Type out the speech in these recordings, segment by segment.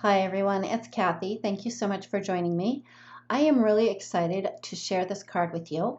Hi everyone, it's Kathy. Thank you so much for joining me. I am really excited to share this card with you.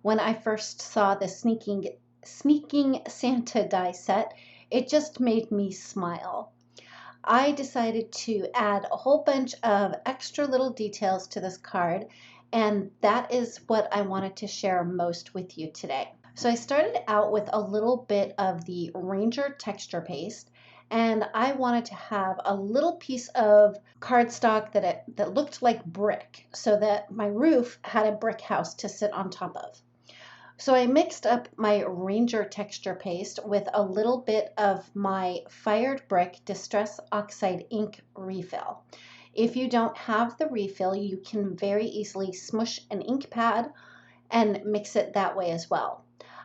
When I first saw the Sneaking Santa die set, it just made me smile. I decided to add a whole bunch of extra little details to this card, and that is what I wanted to share most with you today. So I started out with a little bit of the Reindeer texture paste, and I wanted to have a little piece of cardstock that looked like brick, so that my roof had a brick house to sit on top of. So I mixed up my Reindeer texture paste with a little bit of my Fired Brick Distress Oxide ink refill. If you don't have the refill, you can very easily smush an ink pad and mix it that way as well.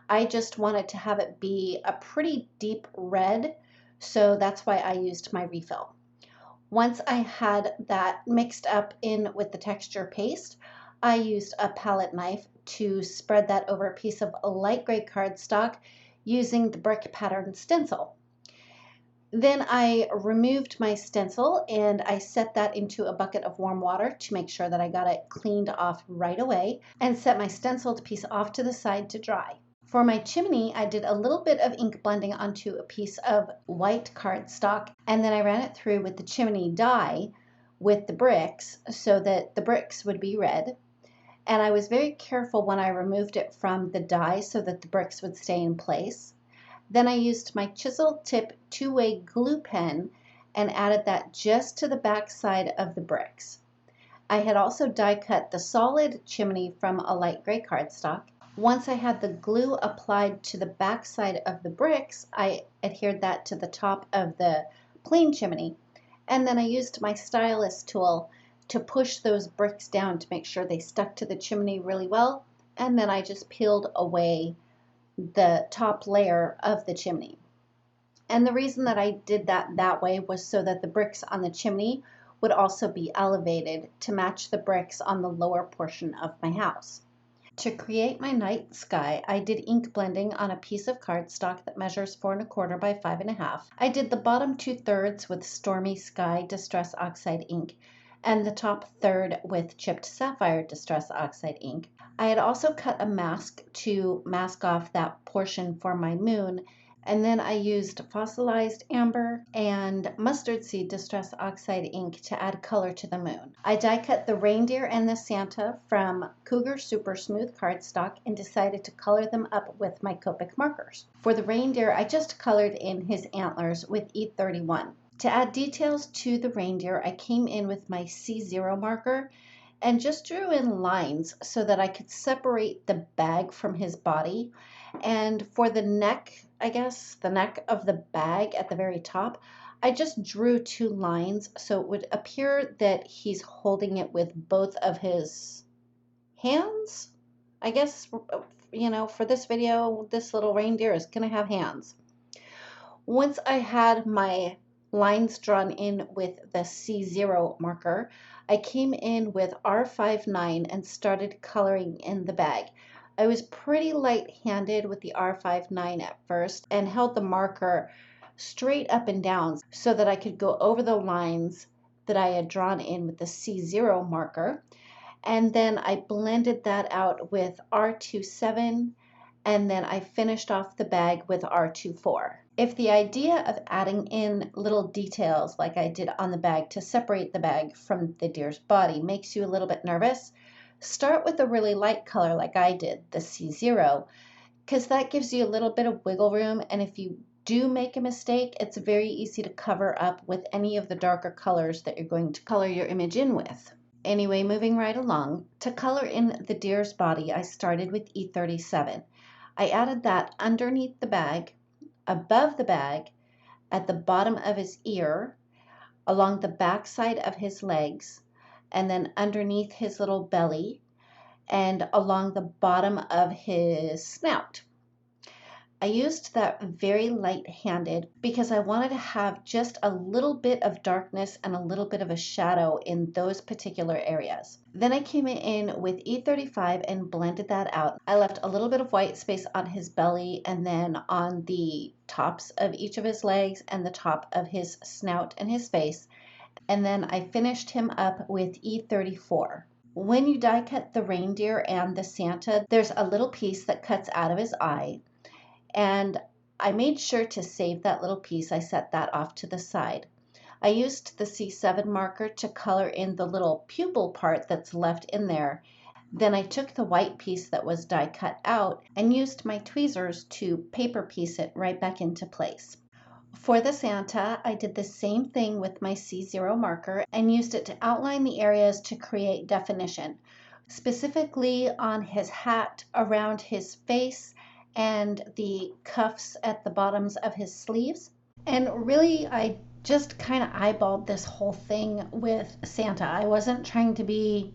I just wanted to have it be a pretty deep red, so that's why I used my refill. Once I had that mixed up in with the texture paste, I used a palette knife to spread that over a piece of light gray cardstock using the brick pattern stencil. Then I removed my stencil and I set that into a bucket of warm water to make sure that I got it cleaned off right away and set my stenciled piece off to the side to dry. For my chimney, I did a little bit of ink blending onto a piece of white cardstock, and then I ran it through with the chimney dye with the bricks so that the bricks would be red. And I was very careful when I removed it from the dye so that the bricks would stay in place. Then I used my chisel tip two-way glue pen and added that just to the back side of the bricks. I had also die cut the solid chimney from a light gray cardstock. Once I had the glue applied to the back side of the bricks, I adhered that to the top of the plain chimney, and then I used my stylus tool to push those bricks down to make sure they stuck to the chimney really well, and then I just peeled away the top layer of the chimney. And the reason that I did that way was so that the bricks on the chimney would also be elevated to match the bricks on the lower portion of my house. To create my night sky, I did ink blending on a piece of cardstock that measures 4 1/4 by 5 1/2. I did the bottom 2/3 with Stormy Sky Distress Oxide ink and the top third with Chipped Sapphire Distress Oxide ink. I had also cut a mask to mask off that portion for my moon, and then I used fossilized amber and mustard seed Distress Oxide ink to add color to the moon. I die cut the reindeer and the Santa from Cougar Super Smooth cardstock and decided to color them up with my Copic markers. For the reindeer, I just colored in his antlers with E31. To add details to the reindeer, I came in with my C0 marker and just drew in lines so that I could separate the bag from his body. And for the neck, I guess, the neck of the bag at the very top, I just drew 2 lines so it would appear that he's holding it with both of his hands. I guess, for this video, this little reindeer is going to have hands. Once I had my lines drawn in with the C0 marker, I came in with R59 and started coloring in the bag. I was pretty light-handed with the R59 at first and held the marker straight up and down so that I could go over the lines that I had drawn in with the C0 marker. And then I blended that out with R27, and then I finished off the bag with R24. If the idea of adding in little details like I did on the bag to separate the bag from the deer's body makes you a little bit nervous, start with a really light color like I did, the C0, because that gives you a little bit of wiggle room, and if you do make a mistake, it's very easy to cover up with any of the darker colors that you're going to color your image in with. Anyway, moving right along, to color in the deer's body, I started with E37. I added that underneath the bag, above the bag, at the bottom of his ear, along the back side of his legs, and then underneath his little belly, and along the bottom of his snout. I used that very light-handed because I wanted to have just a little bit of darkness and a little bit of a shadow in those particular areas. Then I came in with E35 and blended that out. I left a little bit of white space on his belly and then on the tops of each of his legs and the top of his snout and his face. and then I finished him up with E34. When you die cut the reindeer and the Santa, there's a little piece that cuts out of his eye, and I made sure to save that little piece. I set that off to the side. I used the C7 marker to color in the little pupil part that's left in there. Then I took the white piece that was die cut out and used my tweezers to paper piece it right back into place. For the Santa, I did the same thing with my C0 marker and used it to outline the areas to create definition, specifically on his hat, around his face, and the cuffs at the bottoms of his sleeves. And really, I just kind of eyeballed this whole thing with Santa. I wasn't trying to be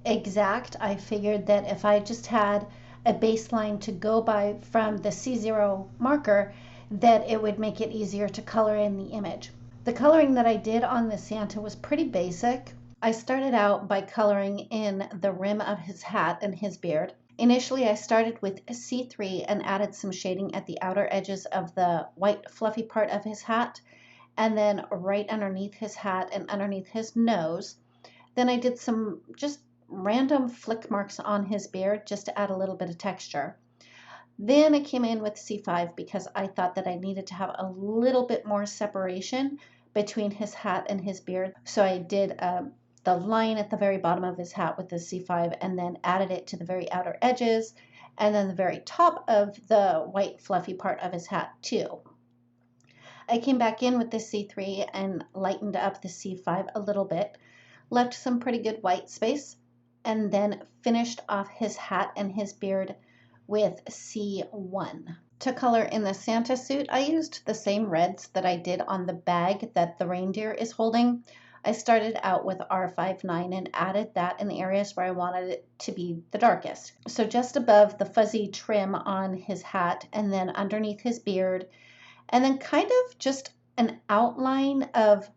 exact. I figured that if I just had a baseline to go by from the C0 marker, that it would make it easier to color in the image. The coloring that I did on the Santa was pretty basic. I started out by coloring in the rim of his hat and his beard. Initially, I started with C3 and added some shading at the outer edges of the white fluffy part of his hat, and then right underneath his hat and underneath his nose. Then I did some just random flick marks on his beard just to add a little bit of texture. Then I came in with C5 because I thought that I needed to have a little bit more separation between his hat and his beard. So I did the line at the very bottom of his hat with the C5 and then added it to the very outer edges and then the very top of the white fluffy part of his hat too. I came back in with the C3 and lightened up the C5 a little bit, left some pretty good white space, and then finished off his hat and his beard with C1. To color in the Santa suit, I used the same reds that I did on the bag that the reindeer is holding. I started out with R59 and added that in the areas where I wanted it to be the darkest. So just above the fuzzy trim on his hat and then underneath his beard, and then kind of just an outline of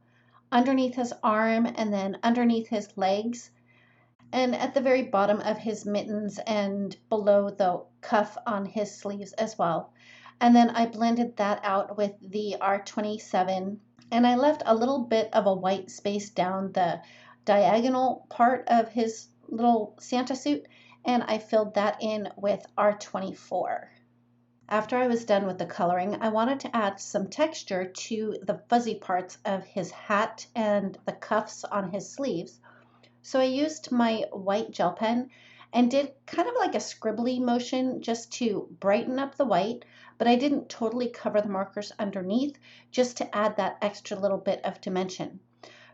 underneath his arm and then underneath his legs, and at the very bottom of his mittens and below the cuff on his sleeves as well. And then I blended that out with the R27, and I left a little bit of a white space down the diagonal part of his little Santa suit, and I filled that in with R24. After I was done with the coloring, I wanted to add some texture to the fuzzy parts of his hat and the cuffs on his sleeves. So I used my white gel pen and did kind of like a scribbly motion just to brighten up the white, but I didn't totally cover the markers underneath, just to add that extra little bit of dimension.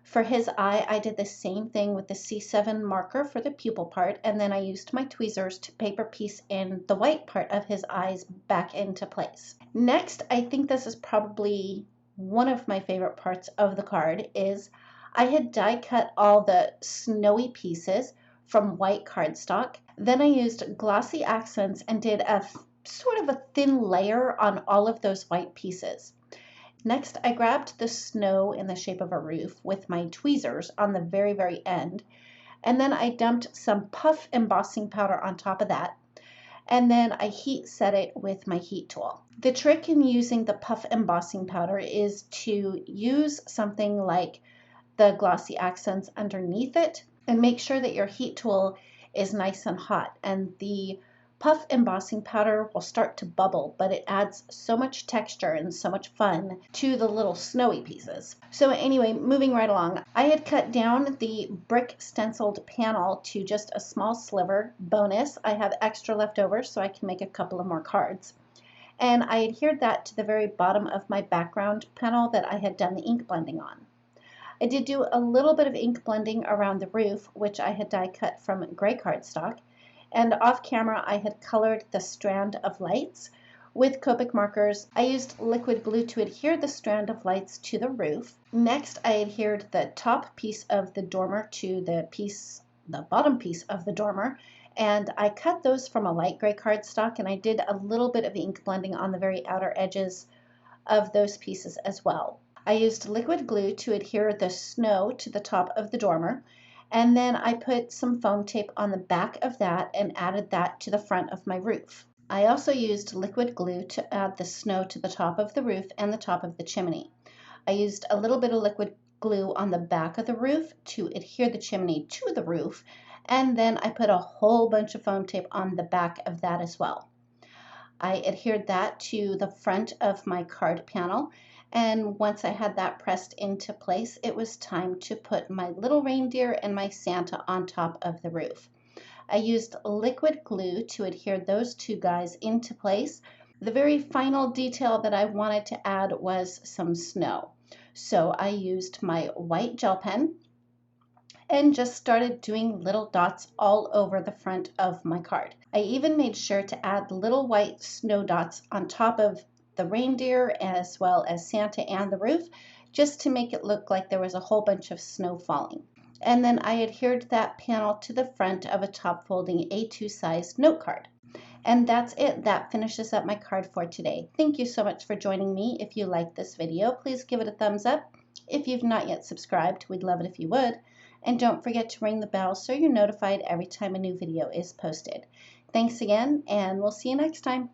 For his eye, I did the same thing with the C7 marker for the pupil part, and then I used my tweezers to paper piece in the white part of his eyes back into place. Next, I think this is probably one of my favorite parts of the card, is I had die cut all the snowy pieces from white cardstock. Then I used glossy accents and did a sort of a thin layer on all of those white pieces. Next, I grabbed the snow in the shape of a roof with my tweezers on the very, very end, and then I dumped some puff embossing powder on top of that, and then I heat set it with my heat tool. The trick in using the puff embossing powder is to use something like the glossy accents underneath it and make sure that your heat tool is nice and hot, and the puff embossing powder will start to bubble, but it adds so much texture and so much fun to the little snowy pieces. So anyway, moving right along, I had cut down the brick stenciled panel to just a small sliver. Bonus, I have extra left over so I can make a couple of more cards. And I adhered that to the very bottom of my background panel that I had done the ink blending on. I did do a little bit of ink blending around the roof, which I had die cut from gray cardstock, and off camera I had colored the strand of lights with Copic markers. I used liquid glue to adhere the strand of lights to the roof. Next, I adhered the top piece of the dormer to the bottom piece of the dormer, and I cut those from a light gray cardstock, and I did a little bit of ink blending on the very outer edges of those pieces as well. I used liquid glue to adhere the snow to the top of the dormer, and then I put some foam tape on the back of that and added that to the front of my roof. I also used liquid glue to add the snow to the top of the roof and the top of the chimney. I used a little bit of liquid glue on the back of the roof to adhere the chimney to the roof, and then I put a whole bunch of foam tape on the back of that as well. I adhered that to the front of my card panel, and once I had that pressed into place, it was time to put my little reindeer and my Santa on top of the roof. I used liquid glue to adhere those two guys into place. The very final detail that I wanted to add was some snow. So I used my white gel pen and just started doing little dots all over the front of my card. I even made sure to add little white snow dots on top of the reindeer as well as Santa and the roof, just to make it look like there was a whole bunch of snow falling. And then I adhered that panel to the front of a top folding A2 size note card. And that's it. That finishes up my card for today. Thank you so much for joining me. If you liked this video, please give it a thumbs up. If you've not yet subscribed, we'd love it if you would. And don't forget to ring the bell so you're notified every time a new video is posted. Thanks again, and we'll see you next time.